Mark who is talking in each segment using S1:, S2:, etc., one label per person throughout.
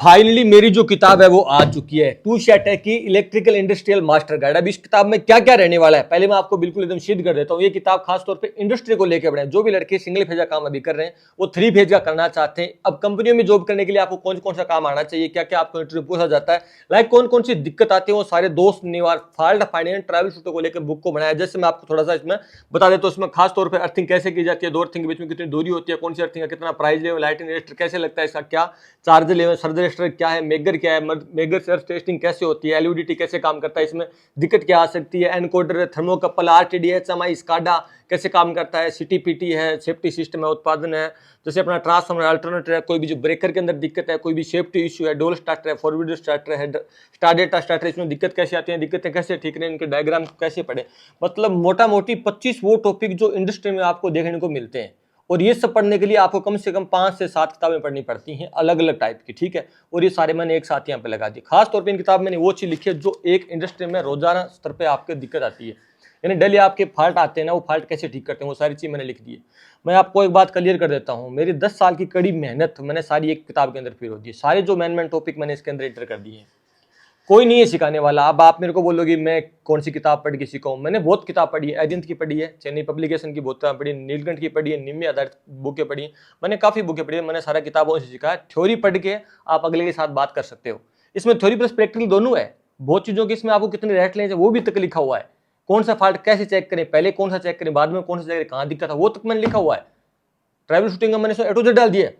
S1: Finally मेरी जो किताब है वो आ चुकी है, टू शेटेक की इलेक्ट्रिकल इंडस्ट्रियल मास्टर गाइड। अब इस किताब में क्या क्या रहने वाला है पहले मैं आपको बिल्कुल एकदम सिद्ध कर देता हूँ। ये किताब खास तौर पे इंडस्ट्री को लेकर बने, जो भी लड़के सिंगल फेज का काम अभी कर रहे हैं वो 3 फेज का करना चाहते हैं। अब कंपनियों में जॉब करने के लिए आपको कौन कौन सा काम आना चाहिए, क्या क्या आपको इंटरव्यू पूछा जाता है, लाइक कौन कौन सी दिक्कत आती है, वो सारे दोस्त निवार फॉल्ट फाइंडिंग ट्रैवल शूटर को लेकर बुक को बनाया। जैसे मैं आपको थोड़ा सा इसमें बता देता हूँ, इसमें खास तौर पर अर्थिंग कैसे की जाती है, दो अर्थिंग के बीच में कितनी दूरी होती है, कौन सी अर्थिंग का कितना प्राइस लेवल, लाइटिंग रजिस्टर कैसे लगता है, इसका क्या चार्ज लेवल, सर्ज रजिस्टर क्या है, मेगर क्या है, मेगर सर्च टेस्टिंग कैसे होती है, एलयूडीटी कैसे काम करता है, इसमें दिक्कत क्या आ सकती है, encoder, thermocouple, RTD, HMI, SCADA कैसे काम करता है, सीटीपीटी है, सेफ्टी सिस्टम है, उत्पादन है, जैसे अपना ट्रांसफार्मर अल्टरनेटर है, कोई भी जो ब्रेकर के अंदर दिक्कत है, कोई भी सेफ्टी इश्यू है, डोल स्टार्टर है, फॉरवर्ड स्टार्टर है, स्टार डेटा स्टार्टर, इसमें दिक्कत कैसे आती है, दिक्कतें कैसे ठीक करें, इनके डायग्राम कैसे पढ़े। मतलब मोटा मोटी 25 वो टॉपिक जो इंडस्ट्री में आपको देखने को मिलते हैं। और ये सब पढ़ने के लिए आपको कम से कम 5 से 7 किताबें पढ़नी पड़ती हैं अलग अलग टाइप की, ठीक है। और ये सारे मैंने एक साथ यहाँ पे लगा दी। खास तौर पे इन किताब मैंने वो चीज लिखी है जो एक इंडस्ट्री में रोजाना स्तर पे आपके दिक्कत आती है, यानी डेली आपके फॉल्ट आते हैं ना, वो फॉल्ट कैसे ठीक करते हैं, वो सारी चीज मैंने लिख दी है। मैं आपको एक बात क्लियर कर देता हूँ, मेरी 10 साल की कड़ी मेहनत मैंने सारी एक किताब के अंदर फिर होती है। सारे जो मेन टॉपिक मैंने इसके अंदर एंटर कर दिए हैं, कोई नहीं है सिखाने वाला। अब आप मेरे को बोलोगे मैं कौन सी किताब पढ़ के सिखाऊं, मैंने बहुत किताब पढ़ी है, एजेंट की पढ़ी है, चेन्नई पब्लिकेशन की बहुत किताब पढ़ी है, नीलकंठ की पढ़ी है, निम्मी आधारित बुकें पढ़ी, मैंने काफ़ी बुकें पढ़ी है, मैंने सारा किताबों से सीखा है। थ्योरी पढ़ के आप अगले के साथ बात कर सकते हो। इसमें थ्योरी प्लस प्रैक्टिकल दोनों है, बहुत चीज़ों की इसमें आपको कितने रेट लें वो भी तक लिखा हुआ है। कौन सा फॉल्ट कैसे चेक करें, पहले कौन सा चेक करें, बाद में कौन सा चेक करें, कहाँ दिक्कत है, वो तक मैंने लिखा हुआ है। ट्रैवल शूटिंग का मैंने ए टू जेड डाल दिया है।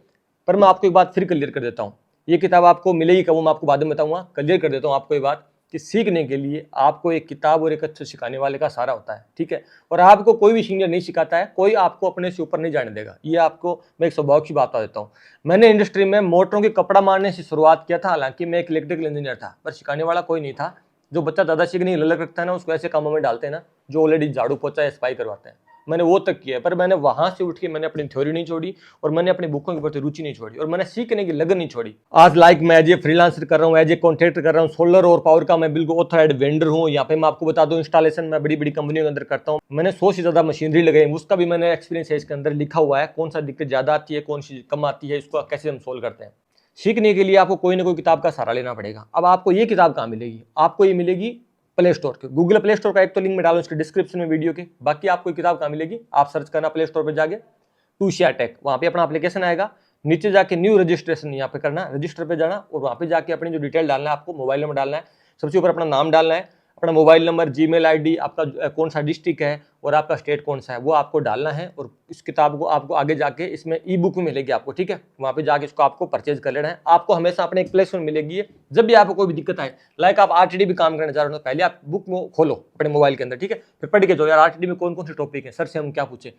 S1: पर मैं आपको एक बात फिर क्लियर कर देता हूँ, ये किताब आपको मिलेगी कब, मैं आपको बाद में बताऊंगा। क्लियर कर देता हूँ आपको ये बात कि सीखने के लिए आपको एक किताब और एक अच्छे सिखाने वाले का सहारा होता है, ठीक है। और आपको कोई भी सीनियर नहीं सिखाता है, कोई आपको अपने से ऊपर नहीं जाने देगा। ये आपको मैं एक स्वभाव की बात बता देता हूँ। मैंने इंडस्ट्री में मोटरों के कपड़ा मारने से शुरुआत किया था, हालांकि मैं एक इलेक्ट्रिकल इंजीनियर था, पर सिखाने वाला कोई नहीं था। जो बच्चा दादा सीखने की ललक रखता है ना, उसको ऐसे कामों में डालते हैं ना, जो ऑलरेडी झाड़ू पोछा या सफाई करवाते हैं। मैंने वो तक किया है, पर मैंने वहां से उठ के मैंने अपनी थ्योरी नहीं छोड़ी और मैंने अपनी बुकों के प्रति रुचि नहीं छोड़ी और मैंने सीखने की लगन नहीं छोड़ी। आज लाइक मैं एज ए फ्रीलांसर कर रहा हूँ, एज ए कॉन्ट्रैक्टर कर रहा हूँ, सोलर और पावर का मैं बिल्कुल ऑथराइज्ड वेंडर हूँ। यहाँ पे मैं आपको बता दूं, इंस्टॉलेशन मैं बड़ी बड़ी कंपनियों के अंदर करता हूँ। मैंने 100 से ज्यादा मशीनरी लगाई, उसका भी मैंने एक्सपीरियंस है, इसके अंदर लिखा हुआ है कौन सा दिक्कत ज्यादा आती है, कौन सी कम आती है, इसको कैसे हम सोल्व करते हैं। सीखने के लिए आपको कोई ना कोई किताब का सहारा लेना पड़ेगा। अब आपको ये किताब कहाँ मिलेगी, आपको ये मिलेगी प्ले स्टोर के, गूगल प्ले स्टोर का एक तो लिंक में डालो इसके डिस्क्रिप्शन में वीडियो के। बाकी आपको किताब कहाँ मिलेगी, आप सर्च करना प्ले स्टोर पे जाके टू शेटेक, वहाँ पे अपना एप्लीकेशन आएगा, नीचे जाके न्यू रजिस्ट्रेशन यहाँ पे करना, रजिस्टर पे जाना और वहाँ पे जाके अपनी जो डिटेल डालना है, आपको मोबाइल नंबर डालना है, सबसे ऊपर अपना नाम डालना है, अपना मोबाइल नंबर, जीमेल आईडी, आपका कौन सा डिस्ट्रिक्ट है और आपका स्टेट कौन सा है वो आपको डालना है। और इस किताब को आपको आगे जाके इसमें ई बुक मिलेगी आपको, ठीक है। वहाँ पे जाके इसको आपको परचेज कर लेना है। आपको हमेशा अपने एक प्लेस में मिलेगी। जब भी आपको कोई भी दिक्कत आए, लाइक आप आरटीडी भी काम करना चाह रहे हो, पहले आप बुक खोलो अपने मोबाइल के अंदर, ठीक है, फिर पढ़ के जो यार आरटीडी में कौन कौन से टॉपिक है, सर से हम क्या पूछे।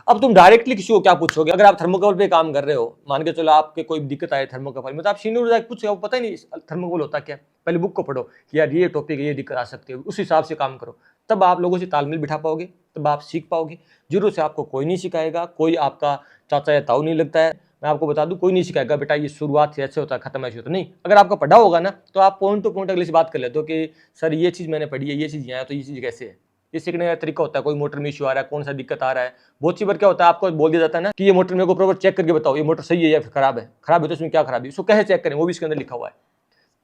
S1: अब तुम डायरेक्टली किसी को क्या पूछोगे, अगर आप थर्मोकपल पे काम कर रहे हो, मान के चलो आपके कोई दिक्कत आए थर्मोकपल में, तो आप सीनियर जाके पूछो, पता ही नहीं थर्मोकपल होता क्या, पहले बुक को पढ़ो कि यार ये टॉपिक ये दिक्कत आ सकती है, उस हिसाब से काम करो, तब आप लोगों से तालमेल बिठा पाओगे, तब आप सीख पाओगे। जीरो से आपको कोई नहीं सिखाएगा, कोई आपका चाचा या ताऊ नहीं लगता है। मैं आपको बता दूं, कोई नहीं सिखाएगा बेटा ये शुरुआत से ऐसे होता है, खत्म ऐसे होता नहीं। अगर आपका पढ़ा होगा ना, तो आप पॉइंट टू पॉइंट अगले से बात कर लेते हो कि सर ये चीज़ मैंने पढ़ी है, ये चीज़ यहाँ है, तो ये चीज़ कैसे है। ये सीखने का तरीका होता है, कोई मोटर में इशू आ रहा है, कौन सा दिक्कत आ रहा है। बहुत सी बार क्या होता है, आपको बोल दिया जाता है ना कि ये मोटर मेरे को प्रॉपर चेक करके बताओ, ये मोटर सही है या फिर खराब है, खराब है तो इसमें क्या खराबी, इसको कैसे चेक करें, वो भी इसके अंदर लिखा हुआ है।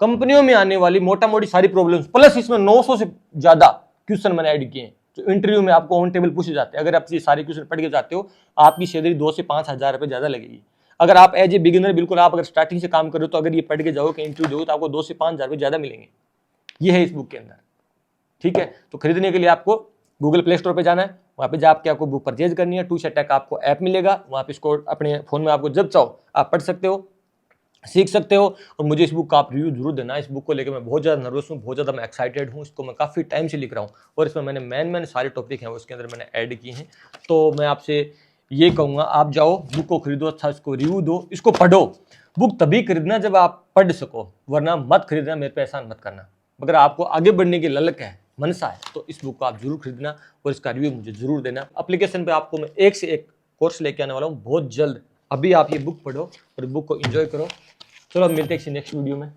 S1: कंपनियों में आने वाली मोटा मोटी सारी प्रॉब्लम्स प्लस इसमें 900 से ज्यादा क्वेश्चन मैंने ऐड किए हैं जो इंटरव्यू में आपको ऑन टेबल पूछे जाते हैं। अगर आप ये सारे क्वेश्चन पढ़ के जाते हो, आपकी सैलरी 2 से 5 हज़ार रुपये ज्यादा लगेगी। अगर आप एज ए बिगिनर बिल्कुल आप अगर स्टार्टिंग से काम करो, तो अगर ये पढ़ के जाओ कि इंटरव्यू दो, तो आपको 2 से 5 हज़ार रुपये ज्यादा मिलेंगे। ये है इस बुक के अंदर, ठीक है। तो खरीदने के लिए आपको गूगल प्ले स्टोर पे जाना है, वहाँ पे जाके आपको बुक परचेज करनी है। टू शेटेक आपको ऐप मिलेगा, वहाँ पे इसको अपने फोन में आपको जब चाहो आप पढ़ सकते हो, सीख सकते हो। और मुझे इस बुक का आप रिव्यू जरूर देना। इस बुक को लेकर मैं बहुत ज़्यादा नर्वस हूँ, बहुत ज़्यादा मैं एक्साइटेड हूँ। इसको मैं काफ़ी टाइम से लिख रहा हूँ और इसमें मैंने मैन सारे टॉपिक हैं वो इसके अंदर मैंने ऐड किए हैं। तो मैं आपसे ये कहूँगा, आप जाओ बुक को खरीदो, अच्छा इसको रिव्यू दो, इसको पढ़ो। बुक तभी खरीदना जब आप पढ़ सको, वरना मत खरीदना, मेरे पे एहसान मत करना। अगर आपको आगे बढ़ने की ललक है, मनसा है, तो इस बुक को आप जरूर खरीदना और इसका रिव्यू मुझे जरूर देना। एप्लीकेशन पे आपको मैं एक से एक कोर्स लेके आने वाला हूँ बहुत जल्द। अभी आप ये बुक पढ़ो और बुक को एंजॉय करो। चलो अब मिलते हैं किसी नेक्स्ट वीडियो में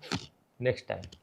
S1: नेक्स्ट टाइम।